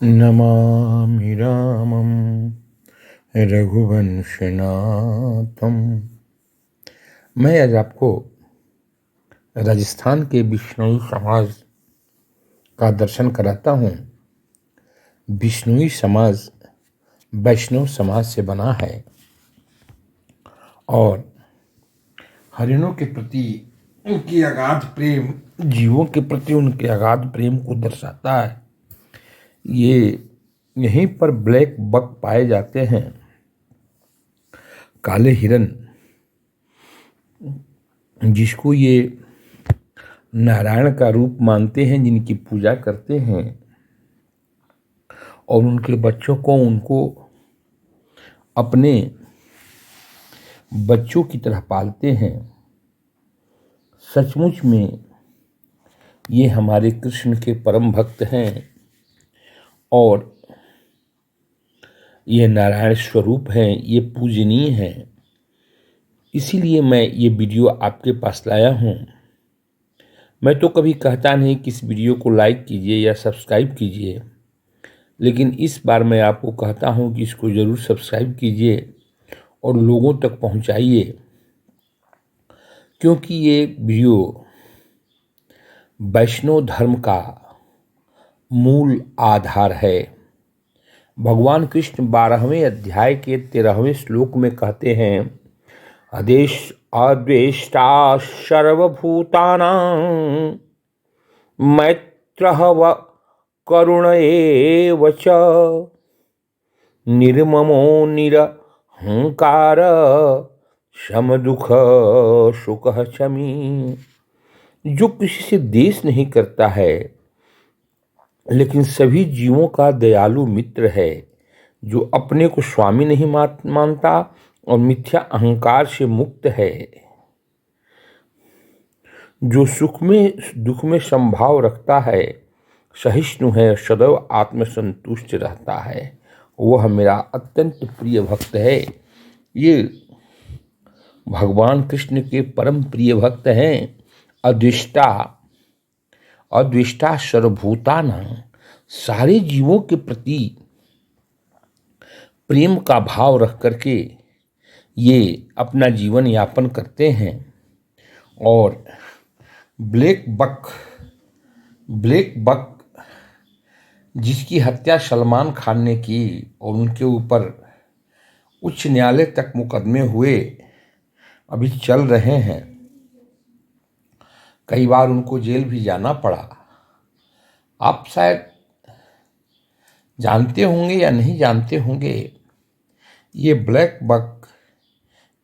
नमामि रामं रघुवंशनाथम। मैं आज आपको राजस्थान के बिश्नोई समाज का दर्शन कराता हूँ। बिश्नोई समाज वैष्णव समाज से बना है और हरिणों के प्रति उनकी अगाध प्रेम, जीवों के प्रति उनके अगाध प्रेम को दर्शाता है। ये यहीं पर ब्लैक बक पाए जाते हैं, काले हिरन, जिसको ये नारायण का रूप मानते हैं, जिनकी पूजा करते हैं और उनके बच्चों को उनको अपने बच्चों की तरह पालते हैं। सचमुच में ये हमारे कृष्ण के परम भक्त हैं और ये नारायण स्वरूप हैं, ये पूजनीय हैं। इसीलिए मैं ये वीडियो आपके पास लाया हूँ। मैं तो कभी कहता नहीं कि इस वीडियो को लाइक कीजिए या सब्सक्राइब कीजिए, लेकिन इस बार मैं आपको कहता हूँ कि इसको ज़रूर सब्सक्राइब कीजिए और लोगों तक पहुँचाइए, क्योंकि ये वीडियो वैष्णव धर्म का मूल आधार है। भगवान कृष्ण 12वें अध्याय के 13वें श्लोक में कहते हैं, आदेश अद्वेष्टा सर्वभूतानां मैत्रः व करुण एव च निर्ममो निरहंकार समदुख सुख शमी। जो किसी से द्वेष नहीं करता है, लेकिन सभी जीवों का दयालु मित्र है, जो अपने को स्वामी नहीं मानता और मिथ्या अहंकार से मुक्त है, जो सुख में दुख में समभाव रखता है, सहिष्णु है, सदैव आत्मसंतुष्ट रहता है, वह मेरा अत्यंत प्रिय भक्त है। ये भगवान कृष्ण के परम प्रिय भक्त हैं। अद्वेष्टा सर्वभूतानां, सारे जीवों के प्रति प्रेम का भाव रख करके ये अपना जीवन यापन करते हैं। और ब्लैक बक जिसकी हत्या सलमान खान ने की और उनके ऊपर उच्च न्यायालय तक मुकदमे हुए, अभी चल रहे हैं। कई बार उनको जेल भी जाना पड़ा। आप शायद जानते होंगे या नहीं जानते होंगे, ये ब्लैक बक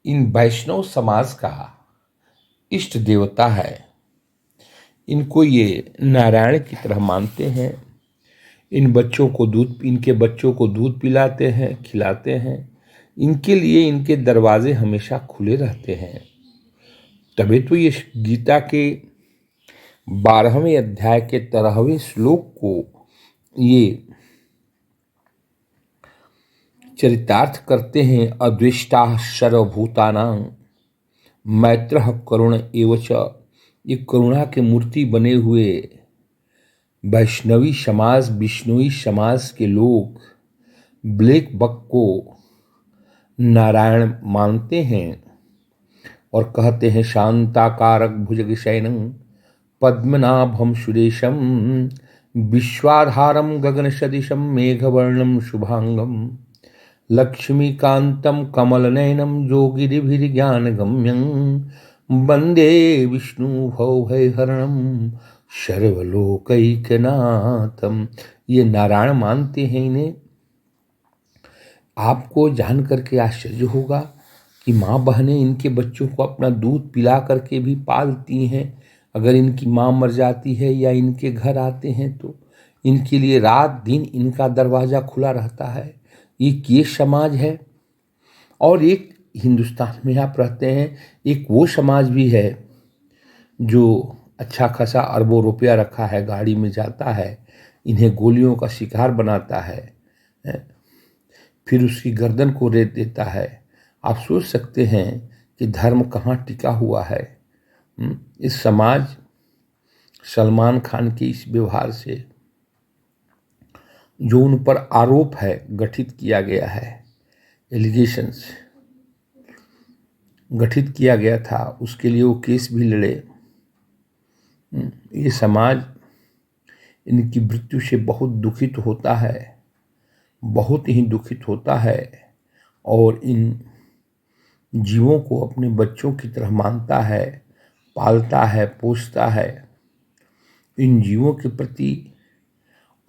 इन वैष्णव समाज का इष्ट देवता है। इनको ये नारायण की तरह मानते हैं। इनके बच्चों को दूध पिलाते हैं, खिलाते हैं। इनके लिए इनके दरवाजे हमेशा खुले रहते हैं। तभी तो ये गीता के 12वें अध्याय के 13वें श्लोक को ये चरितार्थ करते हैं, अद्वेष्टा सर्वभूतानां मैत्रः करुण एव च। ये करुणा के मूर्ति बने हुए बिश्नोई समाज के लोग ब्लैक बक को नारायण मानते हैं और कहते हैं, शांताकारक भुजगशयनं पद्मनाभं सुरेशं विश्वाधारं गगनसदृशं मेघवर्णं शुभांगं लक्ष्मीकान्तं कमलनयनं योगिभिर्ज्ञानगम्यं वन्दे विष्णुभवभयहरणं सर्वलोकैकनाथम। ये नारायण मानते हैं इन्हें। आपको जान करके आश्चर्य होगा कि माँ बहनें इनके बच्चों को अपना दूध पिला करके भी पालती हैं। अगर इनकी माँ मर जाती है या इनके घर आते हैं तो इनके लिए रात दिन इनका दरवाज़ा खुला रहता है। ये केश समाज है। और एक हिंदुस्तान में आप रहते हैं, एक वो समाज भी है जो अच्छा खासा अरबों रुपया रखा है, गाड़ी में जाता है, इन्हें गोलियों का शिकार बनाता है, फिर उसकी गर्दन को रेत देता है। आप सोच सकते हैं कि धर्म कहाँ टिका हुआ है। इस समाज सलमान खान के इस व्यवहार से जो उन पर आरोप है गठित किया गया है, एलिगेशंस गठित किया गया था, उसके लिए वो केस भी लड़े। ये समाज इनकी मृत्यु से बहुत दुखित होता है, बहुत ही दुखित होता है, और इन जीवों को अपने बच्चों की तरह मानता है, पालता है, पोसता है। इन जीवों के प्रति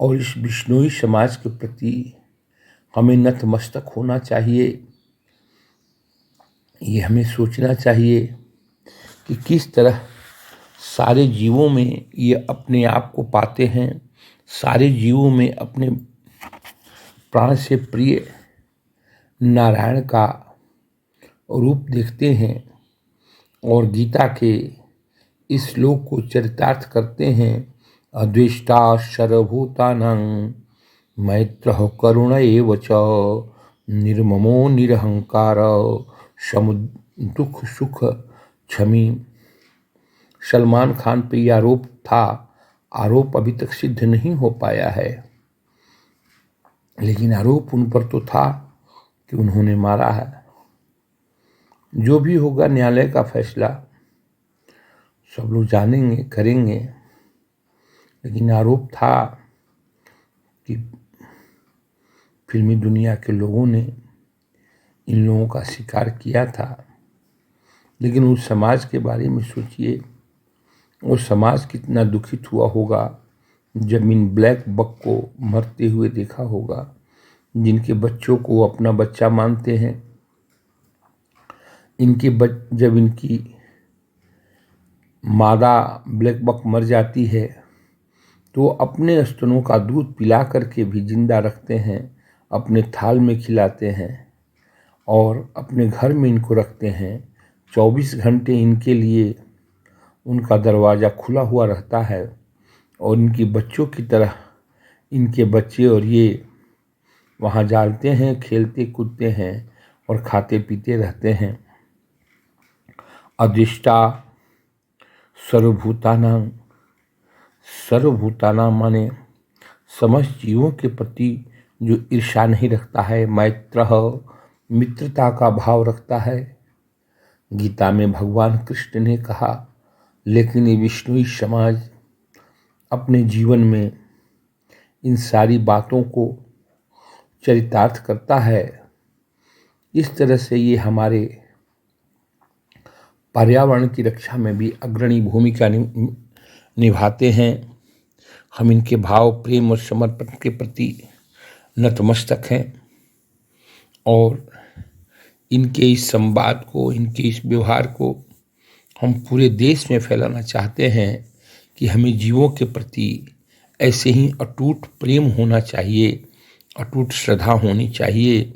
और इस बिश्नोई समाज के प्रति हमें नतमस्तक होना चाहिए। ये हमें सोचना चाहिए कि किस तरह सारे जीवों में ये अपने आप को पाते हैं, सारे जीवों में अपने प्राण से प्रिय नारायण का रूप देखते हैं और गीता के इस श्लोक को चरितार्थ करते हैं। अद्वेष्टा सर्वभूतानां मैत्रः करुण एव च निर्ममो निरहंकार दुख सुख क्षमी। सलमान खान पे यह आरोप था, आरोप अभी तक सिद्ध नहीं हो पाया है, लेकिन आरोप उन पर तो था कि उन्होंने मारा है। जो भी होगा न्यायालय का फैसला सब लोग जानेंगे, करेंगे, लेकिन आरोप था कि फिल्मी दुनिया के लोगों ने इन लोगों का शिकार किया था। लेकिन उस समाज के बारे में सोचिए, वो समाज कितना दुखित हुआ होगा जब इन ब्लैक बक को मरते हुए देखा होगा, जिनके बच्चों को अपना बच्चा मानते हैं। जब इनकी मादा ब्लैक बक मर जाती है तो अपने स्तनों का दूध पिला करके भी जिंदा रखते हैं, अपने थाल में खिलाते हैं और अपने घर में इनको रखते हैं। 24 घंटे इनके लिए उनका दरवाज़ा खुला हुआ रहता है और इनकी बच्चों की तरह इनके बच्चे और ये वहाँ जालते हैं, खेलते कूदते हैं और खाते पीते रहते हैं। अधिष्ठा सर्वभूतानां, सर्वभूतानां माने समस्त जीवों के प्रति जो ईर्ष्या नहीं रखता है, मैत्रः मित्रता का भाव रखता है। गीता में भगवान कृष्ण ने कहा, लेकिन ये विष्णुई समाज अपने जीवन में इन सारी बातों को चरितार्थ करता है। इस तरह से ये हमारे पर्यावरण की रक्षा में भी अग्रणी भूमिका निभाते हैं। हम इनके भाव, प्रेम और समर्पण के प्रति नतमस्तक हैं और इनके इस संवाद को, इनके इस व्यवहार को हम पूरे देश में फैलाना चाहते हैं कि हमें जीवों के प्रति ऐसे ही अटूट प्रेम होना चाहिए, अटूट श्रद्धा होनी चाहिए।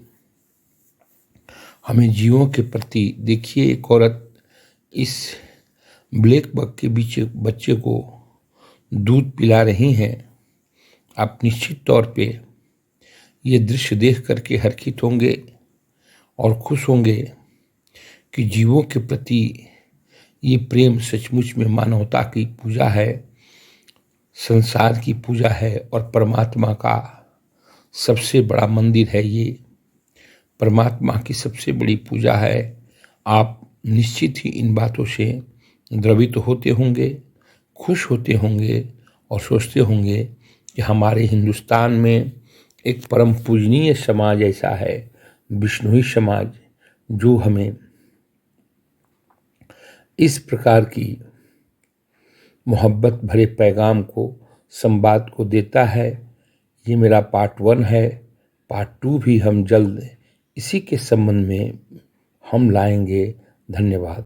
हमें जीवों के प्रति, देखिए एक औरत इस ब्लैक बक के बीच बच्चे को दूध पिला रही हैं। आप निश्चित तौर पे ये दृश्य देख करके हर्षित होंगे और खुश होंगे कि जीवों के प्रति ये प्रेम सचमुच में मानवता की पूजा है, संसार की पूजा है और परमात्मा का सबसे बड़ा मंदिर है। ये परमात्मा की सबसे बड़ी पूजा है। आप निश्चित ही इन बातों से द्रवित होते होंगे, खुश होते होंगे और सोचते होंगे कि हमारे हिंदुस्तान में एक परम पूजनीय समाज ऐसा है, विष्णुई समाज, जो हमें इस प्रकार की मोहब्बत भरे पैगाम को, संवाद को देता है। ये मेरा पार्ट 1 है। पार्ट 2 भी हम जल्द इसी के संबंध में हम लाएंगे। धन्यवाद।